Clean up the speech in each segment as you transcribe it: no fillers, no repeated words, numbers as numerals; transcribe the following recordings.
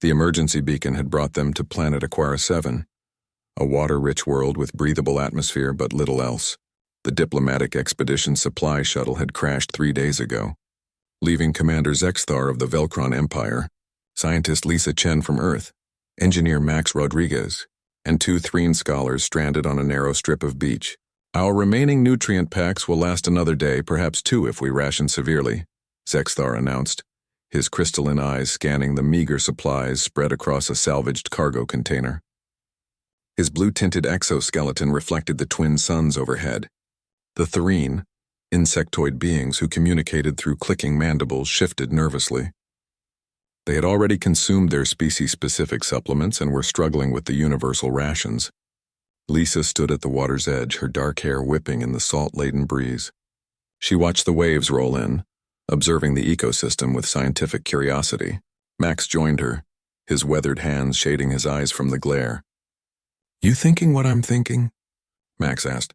The emergency beacon had brought them to planet Aquara 7, a water-rich world with breathable atmosphere but little else. The diplomatic expedition supply shuttle had crashed 3 days ago, leaving Commander Zexthar of the Velcron Empire, scientist Lisa Chen from Earth, engineer Max Rodriguez, and 2 Threen scholars stranded on a narrow strip of beach. Our remaining nutrient packs will last another day, perhaps 2 if we ration severely, Zexthar announced, his crystalline eyes scanning the meager supplies spread across a salvaged cargo container. His blue-tinted exoskeleton reflected the twin suns overhead. The Threen, insectoid beings who communicated through clicking mandibles, shifted nervously. They had already consumed their species-specific supplements and were struggling with the universal rations. Lisa stood at the water's edge, her dark hair whipping in the salt-laden breeze. She watched the waves roll in, observing the ecosystem with scientific curiosity. Max joined her, his weathered hands shading his eyes from the glare. "You thinking what I'm thinking?" Max asked.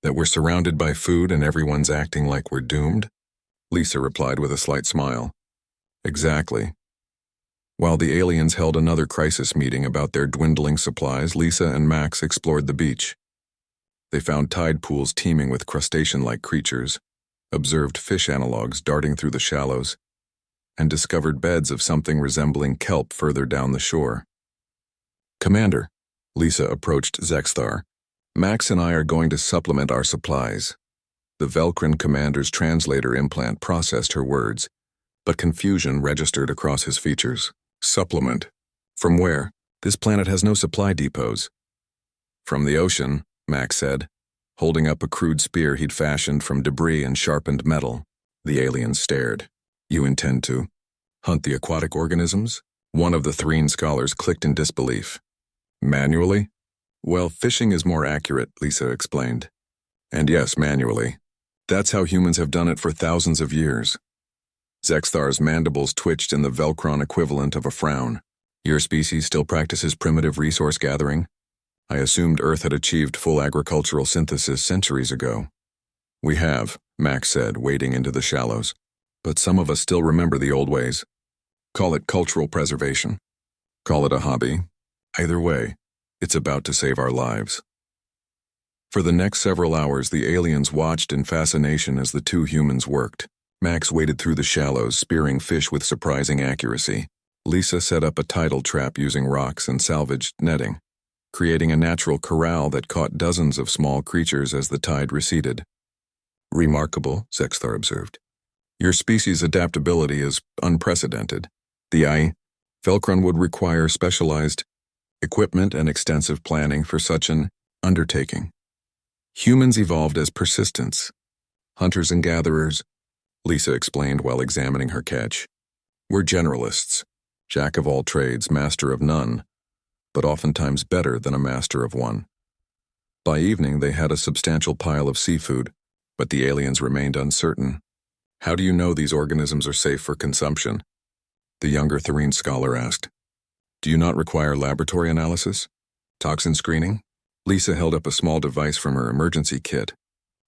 "That we're surrounded by food and everyone's acting like we're doomed?" Lisa replied with a slight smile. "Exactly." While the aliens held another crisis meeting about their dwindling supplies, Lisa and Max explored the beach. They found tide pools teeming with crustacean-like creatures, observed fish analogues darting through the shallows, and discovered beds of something resembling kelp further down the shore. "Commander," Lisa approached Zexthar, "Max and I are going to supplement our supplies." The Velcron commander's translator implant processed her words, but confusion registered across his features. "Supplement? From where? This planet has no supply depots." "From the ocean," Max said, holding up a crude spear he'd fashioned from debris and sharpened metal. The alien stared. "You intend to hunt the aquatic organisms?" One of the Threen scholars clicked in disbelief. "Manually?" "Well, fishing is more accurate," Lisa explained. "And yes, manually. That's how humans have done it for thousands of years." Zexthar's mandibles twitched in the Velcron equivalent of a frown. "Your species still practices primitive resource gathering? I assumed Earth had achieved full agricultural synthesis centuries ago." "We have," Max said, wading into the shallows. "But some of us still remember the old ways. Call it cultural preservation. Call it a hobby. Either way, it's about to save our lives." For the next several hours, the aliens watched in fascination as the 2 humans worked. Max waded through the shallows, spearing fish with surprising accuracy. Lisa set up a tidal trap using rocks and salvaged netting, creating a natural corral that caught dozens of small creatures as the tide receded. "Remarkable," Zexthar observed. "Your species' adaptability is unprecedented. The Velcron would require specialized equipment and extensive planning for such an undertaking. Humans evolved as persistence, hunters and gatherers," Lisa explained while examining her catch. "We're generalists, jack of all trades, master of none, but oftentimes better than a master of one." By evening, they had a substantial pile of seafood, but the aliens remained uncertain. "How do you know these organisms are safe for consumption?" the younger Threen scholar asked. "Do you not require laboratory analysis? Toxin screening?" Lisa held up a small device from her emergency kit.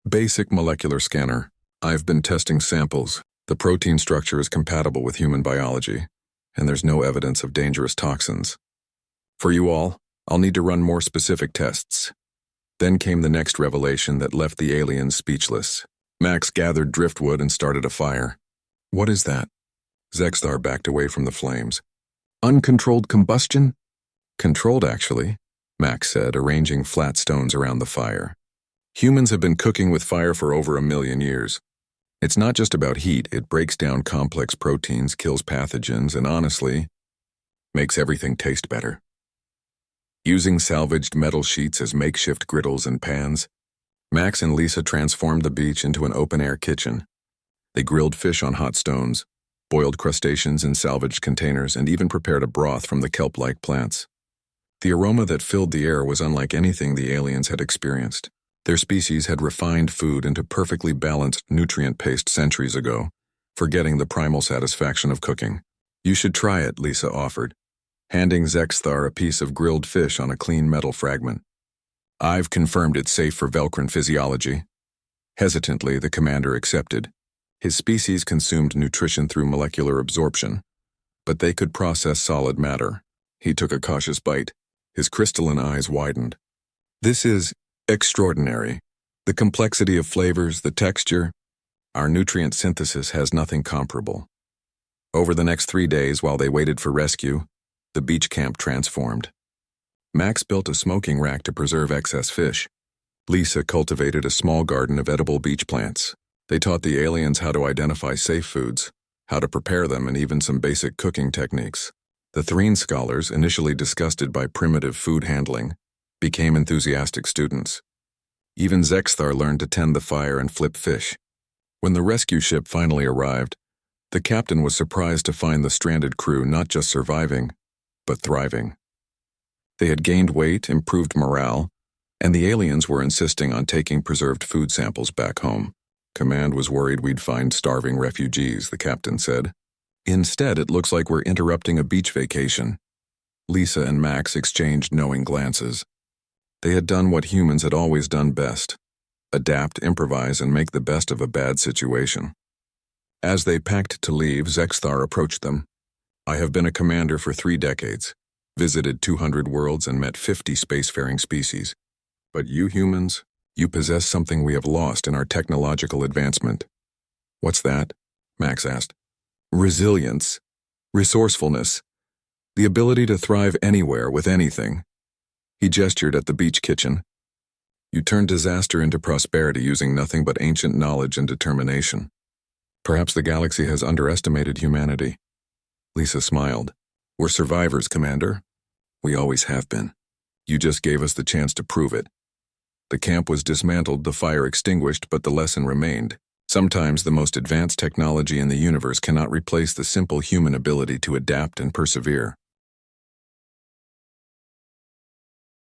"Basic molecular scanner. I've been testing samples. The protein structure is compatible with human biology, and there's no evidence of dangerous toxins. For you all, I'll need to run more specific tests." Then came the next revelation that left the aliens speechless. Max gathered driftwood and started a fire. "What is that?" Zexthar backed away from the flames. "Uncontrolled combustion?" "Controlled, actually," Max said, arranging flat stones around the fire. "Humans have been cooking with fire for over 1,000,000 years. It's not just about heat, it breaks down complex proteins, kills pathogens, and honestly, makes everything taste better." Using salvaged metal sheets as makeshift griddles and pans, Max and Lisa transformed the beach into an open-air kitchen. They grilled fish on hot stones, boiled crustaceans in salvaged containers, and even prepared a broth from the kelp-like plants. The aroma that filled the air was unlike anything the aliens had experienced. Their species had refined food into perfectly balanced nutrient paste centuries ago, forgetting the primal satisfaction of cooking. "You should try it," Lisa offered, handing Zexthar a piece of grilled fish on a clean metal fragment. "I've confirmed it's safe for Velcron physiology." Hesitantly, the commander accepted. His species consumed nutrition through molecular absorption, but they could process solid matter. He took a cautious bite. His crystalline eyes widened. This is extraordinary. The complexity of flavors, the texture. Our nutrient synthesis has nothing comparable. Over the next 3 days, while they waited for rescue, the beach camp transformed. Max built a smoking rack to preserve excess fish. Lisa cultivated a small garden of edible beach plants. They taught the aliens how to identify safe foods, how to prepare them, and even some basic cooking techniques. The Threen scholars, initially disgusted by primitive food handling, became enthusiastic students. Even Zexthar learned to tend the fire and flip fish. When the rescue ship finally arrived, the captain was surprised to find the stranded crew not just surviving, but thriving. They had gained weight, improved morale, and the aliens were insisting on taking preserved food samples back home. Command was worried we'd find starving refugees, the captain said. Instead, it looks like we're interrupting a beach vacation. Lisa and Max exchanged knowing glances. They had done what humans had always done best: adapt, improvise, and make the best of a bad situation. As they packed to leave, Zexthar approached them. I have been a commander for 3 decades, visited 200 worlds, and met 50 spacefaring species. But you humans, you possess something we have lost in our technological advancement. What's that? Max asked. Resilience, resourcefulness, the ability to thrive anywhere with anything. He gestured at the beach kitchen. You turned disaster into prosperity using nothing but ancient knowledge and determination. Perhaps the galaxy has underestimated humanity. Lisa smiled. We're survivors, Commander. We always have been. You just gave us the chance to prove it. The camp was dismantled, the fire extinguished, but the lesson remained. Sometimes the most advanced technology in the universe cannot replace the simple human ability to adapt and persevere.